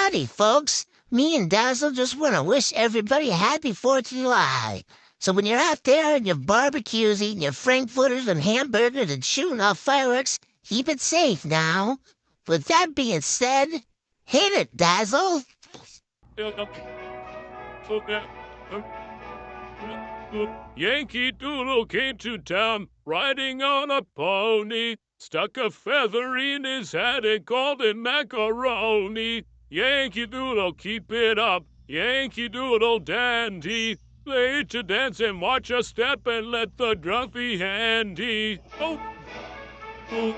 Howdy, folks. Me and Dazzle just want to wish everybody a happy 4th of July. So when you're out there and your barbecues, eating your frankfurters and hamburgers and shooting off fireworks, keep it safe now. With that being said, hit it, Dazzle. Yankee Doodle came to town riding on a pony, stuck a feather in his hat and called it macaroni. Yankee Doodle, keep it up, Yankee Doodle dandy. Play to dance and watch a step and let the drunk be handy. Oh, oh,